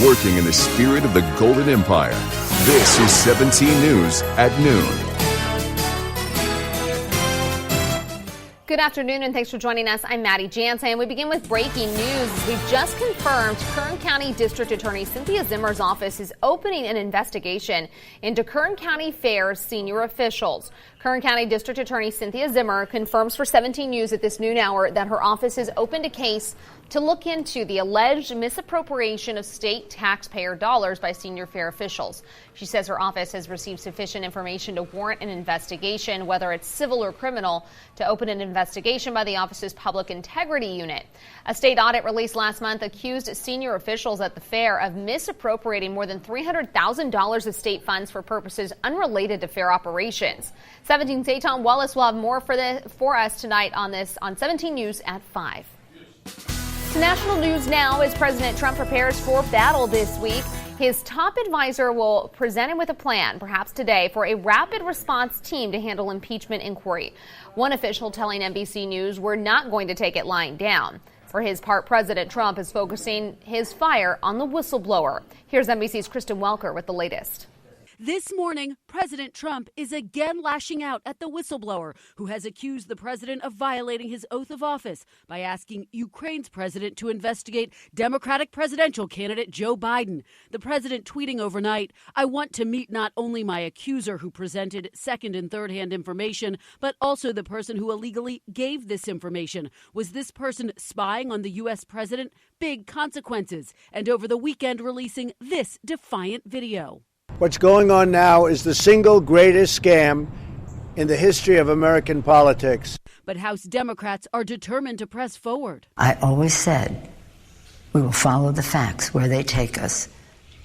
working in the spirit of the Golden Empire. This is 17 News at noon. Good afternoon and thanks for joining us. I'm Maddie Jansen. We begin with breaking news. We've just confirmed Kern County District Attorney Cynthia Zimmer's office is opening an investigation into Kern County Fair's senior officials. Kern County District Attorney Cynthia Zimmer confirms for 17 News at this noon hour that her office has opened a case to look into the alleged misappropriation of state taxpayer dollars by senior fair officials. She says her office has received sufficient information to warrant an investigation, whether it's civil or criminal, to open an investigation by the office's Public Integrity Unit. A state audit released last month accused senior officials at the fair of misappropriating more than $300,000 of state funds for purposes unrelated to fair operations. 17's Eitan Wallace will have more for us tonight on this on 17 News at 5. To national news now as President Trump prepares for battle this week. His top advisor will present him with a plan, perhaps today, for a rapid response team to handle impeachment inquiry. One official telling NBC News we're not going to take it lying down. For his part, President Trump is focusing his fire on the whistleblower. Here's NBC's Kristen Welker with the latest. This morning, President Trump is again lashing out at the whistleblower who has accused the president of violating his oath of office by asking Ukraine's president to investigate Democratic presidential candidate Joe Biden. The president tweeting overnight, "I want to meet not only my accuser who presented second and third-hand information, but also the person who illegally gave this information. Was this person spying on the U.S. president? Big consequences." And over the weekend releasing this defiant video. What's going on now is the single greatest scam in the history of American politics. But House Democrats are determined to press forward. I always said we will follow the facts where they take us.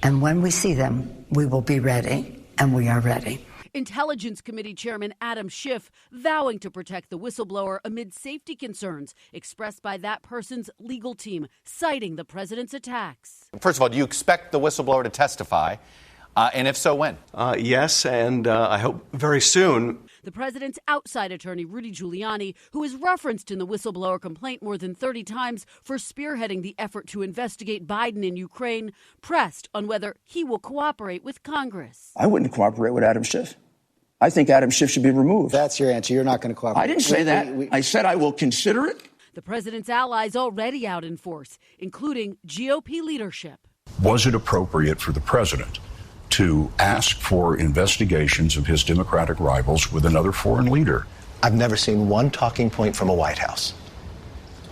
And when we see them, we will be ready, and we are ready. Intelligence Committee Chairman Adam Schiff vowing to protect the whistleblower amid safety concerns expressed by that person's legal team, citing the president's attacks. First of all, do you expect the whistleblower to testify? And if so, when? Yes, and I hope very soon. The president's outside attorney, Rudy Giuliani, who is referenced in the whistleblower complaint more than 30 times for spearheading the effort to investigate Biden in Ukraine, pressed on whether he will cooperate with Congress. I wouldn't cooperate with Adam Schiff. I think Adam Schiff should be removed. That's your answer. You're not going to cooperate. I didn't say that. I said I will consider it. The president's allies already out in force, including GOP leadership. Was it appropriate for the president to ask for investigations of his Democratic rivals with another foreign leader? I've never seen one talking point from a White House.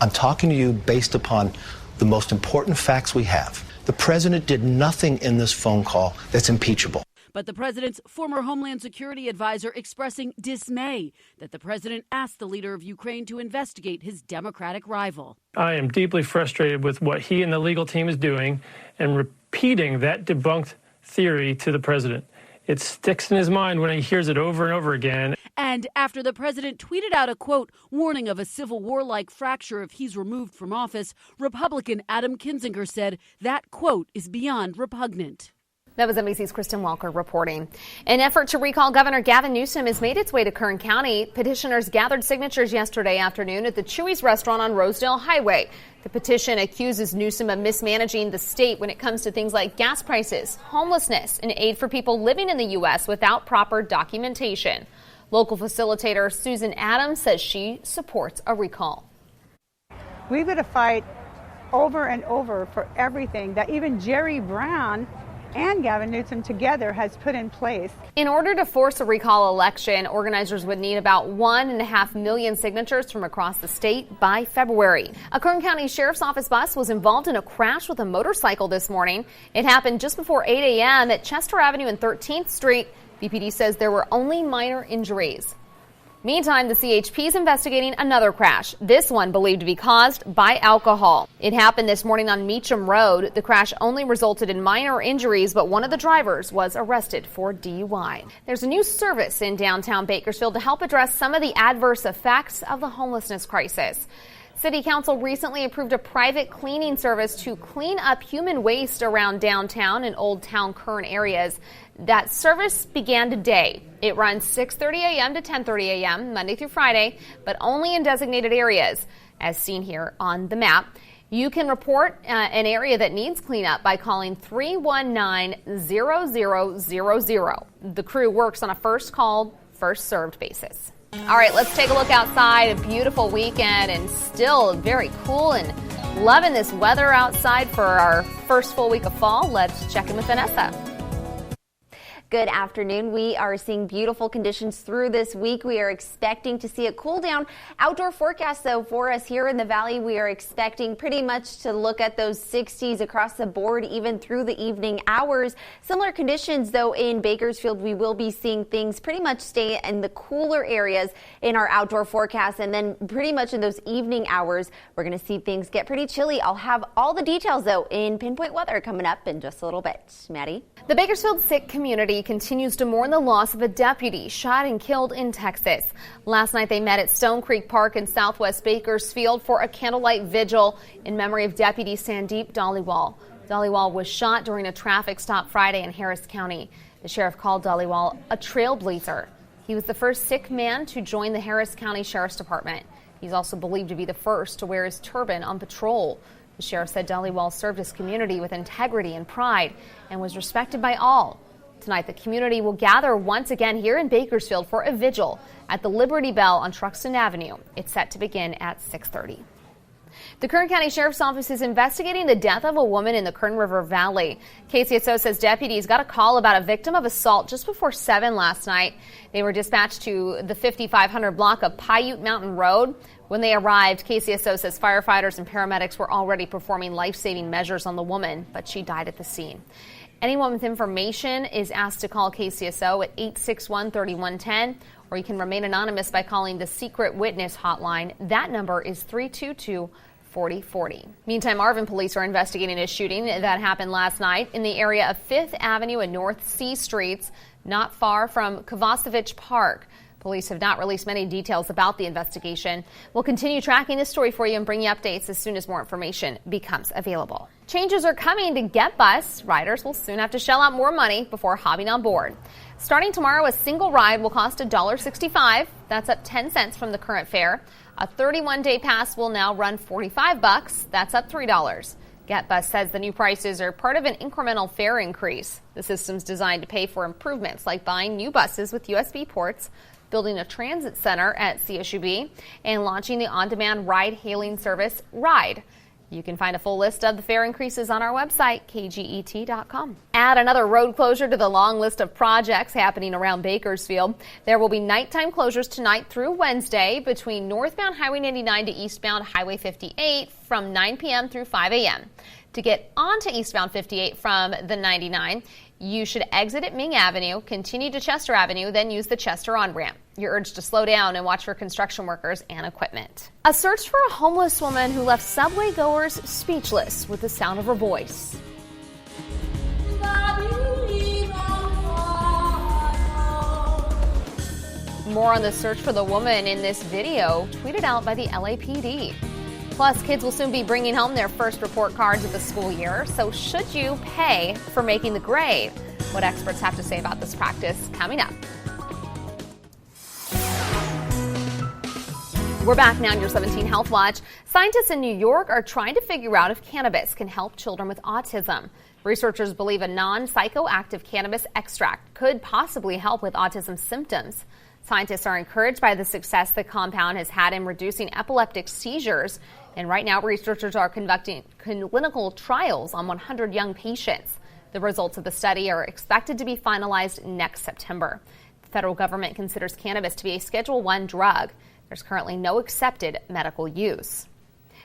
I'm talking to you based upon the most important facts we have. The president did nothing in this phone call that's impeachable. But the president's former Homeland Security advisor expressing dismay that the president asked the leader of Ukraine to investigate his Democratic rival. I am deeply frustrated with what he and the legal team is doing and repeating that debunked theory to the president. It sticks in his mind when he hears it over and over again. And after the president tweeted out a, quote, warning of a civil war-like fracture if he's removed from office, Republican Adam Kinzinger said that, quote, is beyond repugnant. That was NBC's Kristen Welker reporting. An effort to recall Governor Gavin Newsom has made its way to Kern County. Petitioners gathered signatures yesterday afternoon at the Chuy's restaurant on Rosedale Highway. The petition accuses Newsom of mismanaging the state when it comes to things like gas prices, homelessness, and aid for people living in the U.S. without proper documentation. Local facilitator Susan Adams says she supports a recall. We've got to fight over and over for everything that even Jerry Brown and Gavin Newsom together has put in place. In order to force a recall election, organizers would need about 1.5 million signatures from across the state by February. A Kern County Sheriff's Office bus was involved in a crash with a motorcycle this morning. It happened just before 8 a.m. at Chester Avenue and 13th Street. BPD says there were only minor injuries. Meantime, the CHP is investigating another crash, this one believed to be caused by alcohol. It happened this morning on Meacham Road. The crash only resulted in minor injuries, but one of the drivers was arrested for DUI. There's a new service in downtown Bakersfield to help address some of the adverse effects of the homelessness crisis. City Council recently approved a private cleaning service to clean up human waste around downtown and Old Town Kern areas. That service began today. It runs 6:30 a.m. to 10:30 a.m. Monday through Friday, but only in designated areas, as seen here on the map. You can report an area that needs cleanup by calling 319-0000. The crew works on a first called, first served basis. All right, let's take a look outside. A beautiful weekend and still very cool and loving this weather outside for our first full week of fall. Let's check in with Vanessa. Good afternoon. We are seeing beautiful conditions through this week. We are expecting to see a cool down outdoor forecast, though, for us here in the valley. We are expecting pretty much to look at those 60s across the board, even through the evening hours. Similar conditions, though, in Bakersfield. We will be seeing things pretty much stay in the cooler areas in our outdoor forecast. And then pretty much in those evening hours, we're going to see things get pretty chilly. I'll have all the details, though, in Pinpoint Weather coming up in just a little bit. Maddie? The Bakersfield Sikh community continues to mourn the loss of a deputy shot and killed in Texas. Last night they met at Stone Creek Park in southwest Bakersfield for a candlelight vigil in memory of Deputy Sandeep Dhaliwal. Dhaliwal was shot during a traffic stop Friday in Harris County. The sheriff called Dhaliwal a trailblazer. He was the first Sikh man to join the Harris County Sheriff's Department. He's also believed to be the first to wear his turban on patrol. The sheriff said Dhaliwal served his community with integrity and pride and was respected by all. Tonight, the community will gather once again here in Bakersfield for a vigil at the Liberty Bell on Truxtun Avenue. It's set to begin at 6:30. The Kern County Sheriff's Office is investigating the death of a woman in the Kern River Valley. KCSO says deputies got a call about a victim of assault just before 7 last night. They were dispatched to the 5500 block of Paiute Mountain Road. When they arrived, KCSO says firefighters and paramedics were already performing life-saving measures on the woman, but she died at the scene. Anyone with information is asked to call KCSO at 861-3110, or you can remain anonymous by calling the Secret Witness Hotline. That number is 322-4040. Meantime, Marvin police are investigating a shooting that happened last night in the area of 5th Avenue and North C Streets, not far from Kovacevic Park. Police have not released many details about the investigation. We'll continue tracking this story for you and bring you updates as soon as more information becomes available. Changes are coming to Get Bus. Riders will soon have to shell out more money before hopping on board. Starting tomorrow, a single ride will cost $1.65. That's up 10 cents from the current fare. A 31-day pass will now run $45. That's up $3. Get Bus says the new prices are part of an incremental fare increase. The system's designed to pay for improvements like buying new buses with USB ports, building a transit center at CSUB, and launching the on-demand ride-hailing service Ride. You can find a full list of the fare increases on our website, kget.com. Add another road closure to the long list of projects happening around Bakersfield. There will be nighttime closures tonight through Wednesday between northbound Highway 99 to eastbound Highway 58 from 9 p.m. through 5 a.m. To get onto eastbound 58 from the 99, you should exit at Ming Avenue, continue to Chester Avenue, then use the Chester on-ramp. You're urged to slow down and watch for construction workers and equipment. A search for a homeless woman who left subway goers speechless with the sound of her voice. More on the search for the woman in this video tweeted out by the LAPD. Plus, kids will soon be bringing home their first report cards of the school year, so should you pay for making the grade? What experts have to say about this practice coming up. We're back now on your 17 Health Watch. Scientists in New York are trying to figure out if cannabis can help children with autism. Researchers believe a non-psychoactive cannabis extract could possibly help with autism symptoms. Scientists are encouraged by the success the compound has had in reducing epileptic seizures. And right now, researchers are conducting clinical trials on 100 young patients. The results of the study are expected to be finalized next September. The federal government considers cannabis to be a Schedule I drug. There's currently no accepted medical use.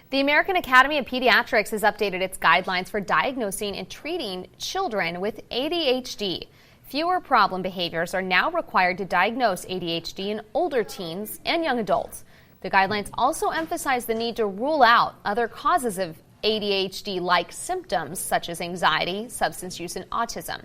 The American Academy of Pediatrics has updated its guidelines for diagnosing and treating children with ADHD. Fewer problem behaviors are now required to diagnose ADHD in older teens and young adults. The guidelines also emphasize the need to rule out other causes of ADHD-like symptoms such as anxiety, substance use, and autism.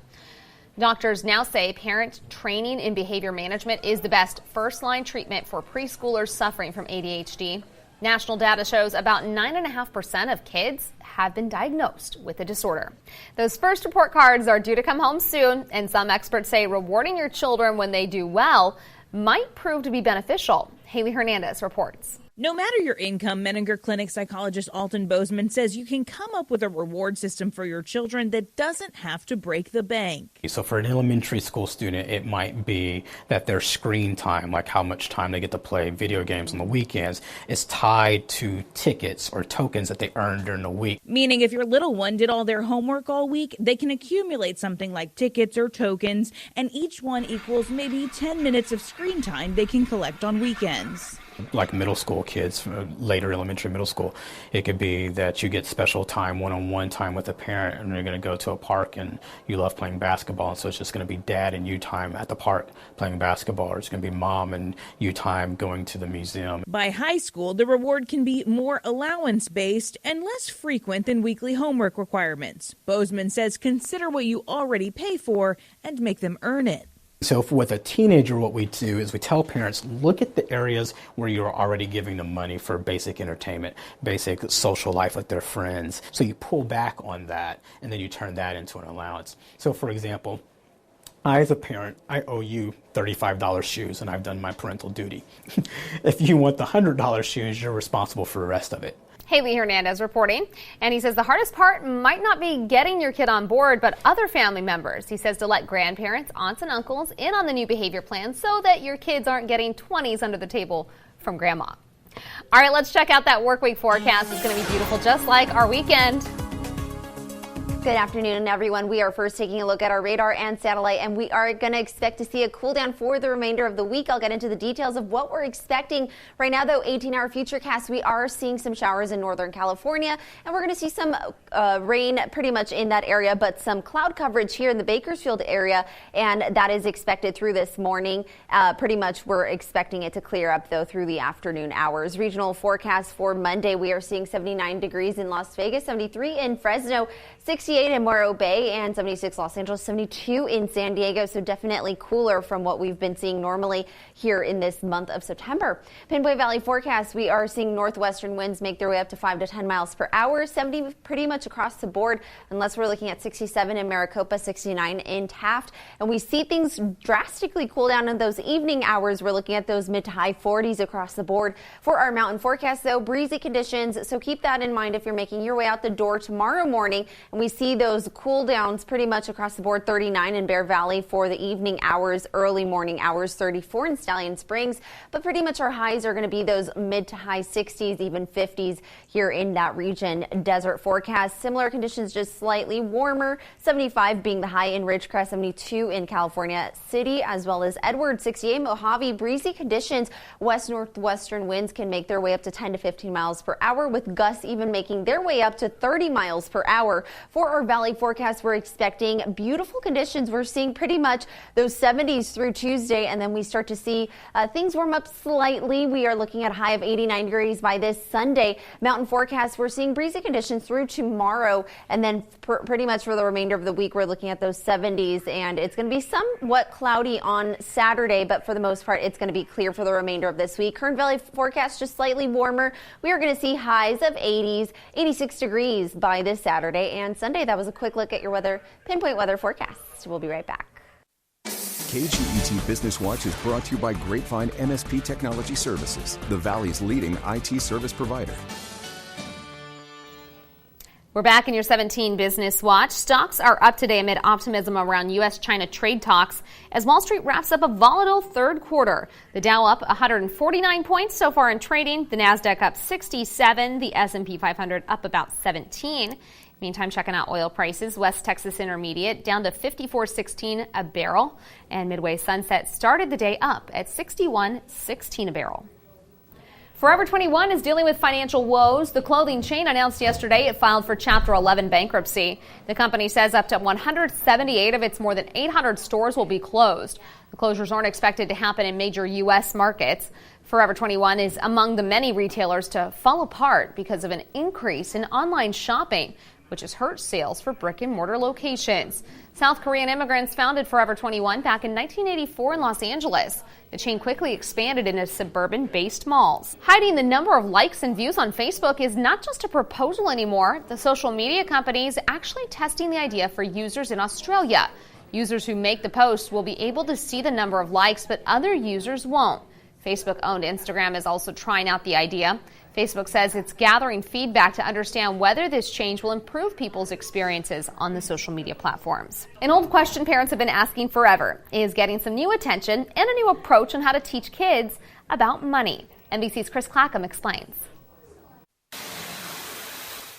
Doctors now say parent training in behavior management is the best first-line treatment for preschoolers suffering from ADHD. National data shows about 9.5% of kids have been diagnosed with the disorder. Those first report cards are due to come home soon, and some experts say rewarding your children when they do well might prove to be beneficial. Haley Hernandez reports. No matter your income, Menninger Clinic psychologist Alton Bozeman says you can come up with a reward system for your children that doesn't have to break the bank. So for an elementary school student, it might be that their screen time, like how much time they get to play video games on the weekends, is tied to tickets or tokens that they earn during the week. Meaning if your little one did all their homework all week, they can accumulate something like tickets or tokens, and each one equals maybe 10 minutes of screen time they can collect on weekends. Like middle school kids, later elementary, middle school, it could be that you get special time, one-on-one time with a parent, and you're going to go to a park and you love playing basketball, and so it's just going to be dad and you time at the park playing basketball, or it's going to be mom and you time going to the museum. By high school, the reward can be more allowance-based and less frequent than weekly homework requirements. Bozeman says consider what you already pay for and make them earn it. So with a teenager, what we do is we tell parents, look at the areas where you're already giving them money for basic entertainment, basic social life with their friends. So you pull back on that, and then you turn that into an allowance. So for example, I, as a parent, I owe you $35 shoes, and I've done my parental duty. If you want the $100 shoes, you're responsible for the rest of it. Haley Hernandez reporting, and he says the hardest part might not be getting your kid on board, but other family members. He says to let grandparents, aunts, and uncles in on the new behavior plan so that your kids aren't getting 20s under the table from grandma. All right, let's check out that work week forecast. It's going to be beautiful, just like our weekend. Good afternoon, everyone. We are first taking a look at our radar and satellite, and we are going to expect to see a cool down for the remainder of the week. I'll get into the details of what we're expecting. Right now, though, 18-hour futurecast, we are seeing some showers in Northern California, and we're going to see some rain pretty much in that area, but some cloud coverage here in the Bakersfield area, and that is expected through this morning. Pretty much we're expecting it to clear up, though, through the afternoon hours. Regional forecast for Monday, we are seeing 79 degrees in Las Vegas, 73 in Fresno, 68 in Morro Bay, and 76 Los Angeles, 72 in San Diego. So definitely cooler from what we've been seeing normally here in this month of September. Pinpoint Valley forecast, we are seeing northwestern winds make their way up to 5 to 10 miles per hour, 70 pretty much across the board, unless we're looking at 67 in Maricopa, 69 in Taft. And we see things drastically cool down in those evening hours. We're looking at those mid to high 40s across the board. For our mountain forecast, though, breezy conditions. So keep that in mind if you're making your way out the door tomorrow morning. And we see those cool downs pretty much across the board. 39 in Bear Valley for the evening hours, early morning hours, 34 in Stallion Springs. But pretty much our highs are going to be those mid to high 60s, even 50s here in that region. Desert forecast, similar conditions, just slightly warmer. 75 being the high in Ridgecrest, 72 in California City, as well as Edward, 68 Mojave. Breezy conditions. West-northwestern winds can make their way up to 10 to 15 miles per hour, with gusts even making their way up to 30 miles per hour. For our valley forecast, we're expecting beautiful conditions. We're seeing pretty much those 70s through Tuesday, and then we start to see things warm up slightly. We are looking at a high of 89 degrees by this Sunday. Mountain forecast, we're seeing breezy conditions through tomorrow, and then pretty much for the remainder of the week, we're looking at those 70s, and it's going to be somewhat cloudy on Saturday, but for the most part, it's going to be clear for the remainder of this week. Kern Valley forecast, just slightly warmer. We are going to see highs of 80s, 86 degrees by this Saturday and Sunday. That was a quick look at your pinpoint weather forecast. We'll be right back. KGET Business Watch is brought to you by Grapevine MSP Technology Services, the Valley's leading IT service provider. We're back in your 17 Business Watch. Stocks are up today amid optimism around U.S.-China trade talks as Wall Street wraps up a volatile third quarter. The Dow up 149 points so far in trading. The Nasdaq up 67. The S&P 500 up about 17. Meantime, checking out oil prices. West Texas Intermediate down to $54.16 a barrel. And Midway Sunset started the day up at $61.16 a barrel. Forever 21 is dealing with financial woes. The clothing chain announced yesterday it filed for Chapter 11 bankruptcy. The company says up to 178 of its more than 800 stores will be closed. The closures aren't expected to happen in major U.S. markets. Forever 21 is among the many retailers to fall apart because of an increase in online shopping, which has hurt sales for brick-and-mortar locations. South Korean immigrants founded Forever 21 back in 1984 in Los Angeles. The chain quickly expanded into suburban-based malls. Hiding the number of likes and views on Facebook is not just a proposal anymore. The social media company is actually testing the idea for users in Australia. Users who make the post will be able to see the number of likes, but other users won't. Facebook-owned Instagram is also trying out the idea. Facebook says it's gathering feedback to understand whether this change will improve people's experiences on the social media platforms. An old question parents have been asking forever is getting some new attention and a new approach on how to teach kids about money. NBC's Chris Clackham explains.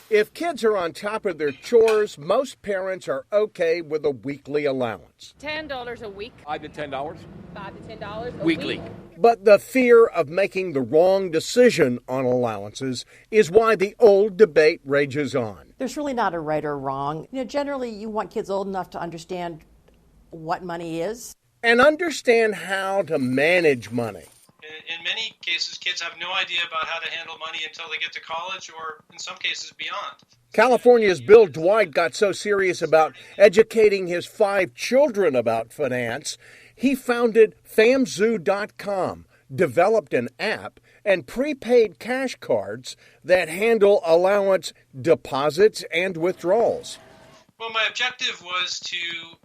If kids are on top of their chores, most parents are okay with a weekly allowance. $10 a week. $5 to $10. $5 to $10 a weekly. week. But the fear of making the wrong decision on allowances is why the old debate rages on. There's really not a right or wrong. Generally, you want kids old enough to understand what money is. And understand how to manage money. In many cases, kids have no idea about how to handle money until they get to college or, in some cases, beyond. California's Bill Dwight got so serious about educating his 5 children about finance, he founded FamZoo.com, developed an app and prepaid cash cards that handle allowance deposits and withdrawals. Well, my objective was to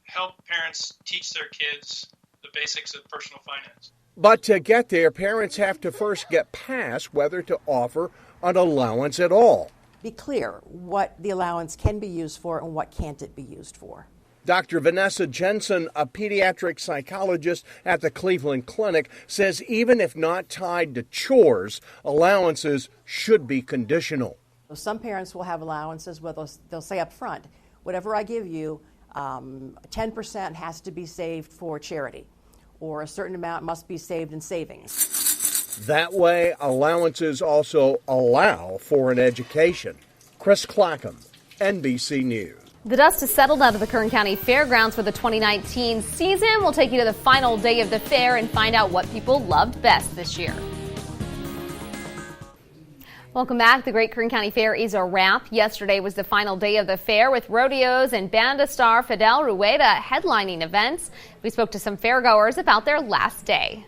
help parents teach their kids the basics of personal finance. But to get there, parents have to first get past whether to offer an allowance at all. Be clear what the allowance can be used for and what can't it be used for. Dr. Vanessa Jensen, a pediatric psychologist at the Cleveland Clinic, says even if not tied to chores, allowances should be conditional. Some parents will have allowances where they'll say up front, whatever I give you, 10% has to be saved for charity, or a certain amount must be saved in savings. That way, allowances also allow for an education. Chris Clackham, NBC News. The dust has settled out of the Kern County Fairgrounds for the 2019 season. We'll take you to the final day of the fair and find out what people loved best this year. Welcome back. The Great Kern County Fair is a wrap. Yesterday was the final day of the fair with rodeos and banda star Fidel Rueda headlining events. We spoke to some fairgoers about their last day.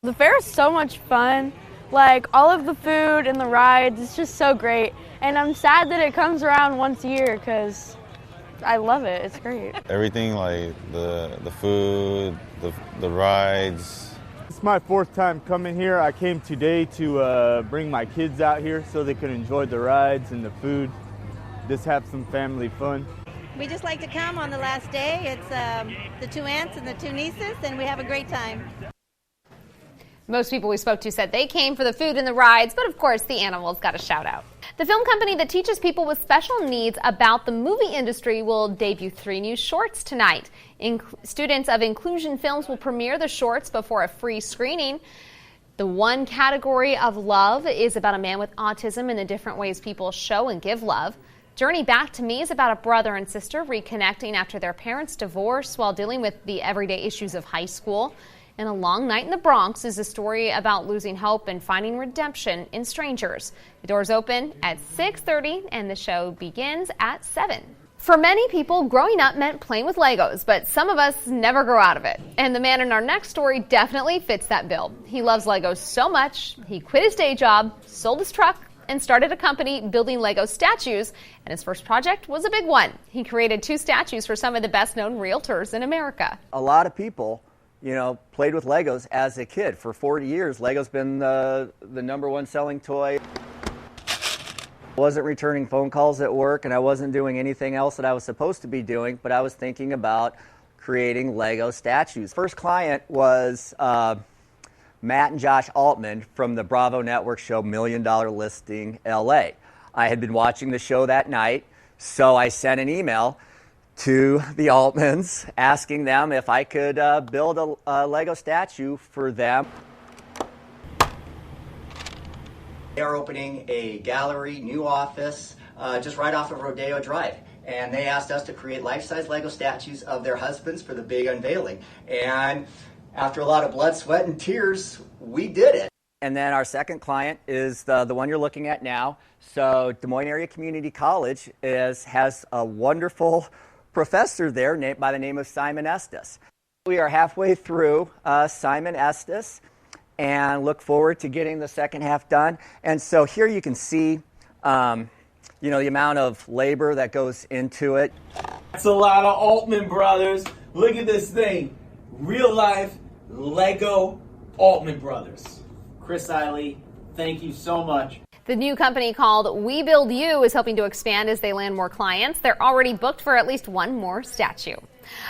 The fair is so much fun. Like all of the food and the rides, it's just so great. And I'm sad that it comes around once a year because I love it. It's great. Everything like the food, the rides. It's my 4th time coming here. I came today to bring my kids out here so they could enjoy the rides and the food. Just have some family fun. We just like to come on the last day. It's the 2 aunts and the 2 nieces, and we have a great time. Most people we spoke to said they came for the food and the rides, but of course the animals got a shout out. The film company that teaches people with special needs about the movie industry will debut 3 new shorts tonight. Students of Inclusion Films will premiere the shorts before a free screening. The one category of love is about a man with autism and the different ways people show and give love. Journey Back to Me is about a brother and sister reconnecting after their parents' divorce while dealing with the everyday issues of high school. And A Long Night in the Bronx is a story about losing hope and finding redemption in strangers. The doors open at 6:30 and the show begins at 7. For many people, growing up meant playing with Legos, but some of us never grow out of it. And the man in our next story definitely fits that bill. He loves Legos so much, he quit his day job, sold his truck, and started a company building Lego statues, and his first project was a big one. He created 2 statues for some of the best-known realtors in America. A lot of people played with Legos as a kid. For 40 years, Lego's been the #1 selling toy. I wasn't returning phone calls at work, and I wasn't doing anything else that I was supposed to be doing, but I was thinking about creating Lego statues. First client was Matt and Josh Altman from the Bravo Network show $1 Million Listing LA. I had been watching the show that night, so I sent an email to the Altmans asking them if I could build a Lego statue for them. They are opening a gallery, new office, just right off of Rodeo Drive. And they asked us to create life-size Lego statues of their husbands for the big unveiling. And after a lot of blood, sweat, and tears, we did it. And then our second client is the one you're looking at now. So Des Moines Area Community College has a wonderful professor there by the name of Simon Estes. We are halfway through Simon Estes and look forward to getting the second half done. And so here you can see the amount of labor that goes into it. That's a lot of Altman brothers. Look at this thing. Real life Lego Altman brothers. Chris Eiley, thank you so much. The new company called We Build You is hoping to expand as they land more clients. They're already booked for at least one more statue.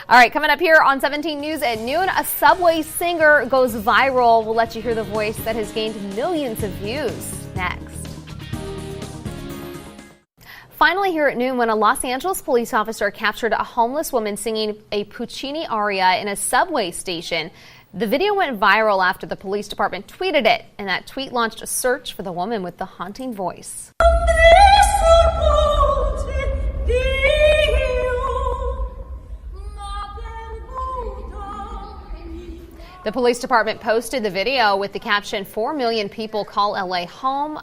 All right, coming up here on 17 News at noon, a Subway singer goes viral. We'll let you hear the voice that has gained millions of views next. Finally here at noon, when a Los Angeles police officer captured a homeless woman singing a Puccini aria in a subway station. The video went viral after the police department tweeted it, and that tweet launched a search for the woman with the haunting voice. The police department posted the video with the caption, 4 million people call LA home.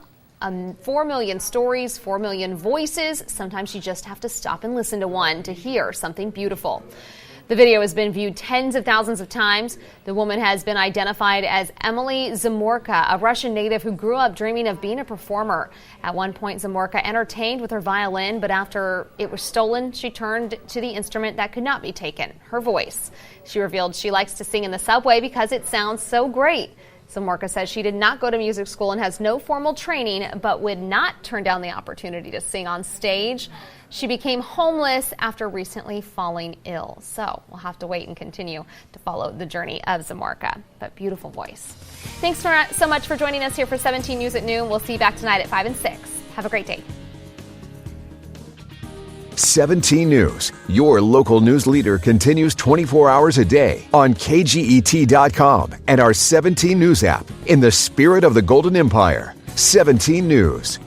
4 million stories, 4 million voices. Sometimes you just have to stop and listen to one to hear something beautiful. The video has been viewed tens of thousands of times. The woman has been identified as Emily Zamorka, a Russian native who grew up dreaming of being a performer. At one point, Zamorka entertained with her violin, but after it was stolen, she turned to the instrument that could not be taken, her voice. She revealed she likes to sing in the subway because it sounds so great. Zamorka says she did not go to music school and has no formal training, but would not turn down the opportunity to sing on stage. She became homeless after recently falling ill. So we'll have to wait and continue to follow the journey of Zamorka. But beautiful voice. Thanks so much for joining us here for 17 News at noon. We'll see you back tonight at 5 and 6. Have a great day. 17 News, your local news leader, continues 24 hours a day on KGET.com and our 17 News app. In the spirit of the Golden Empire, 17 News.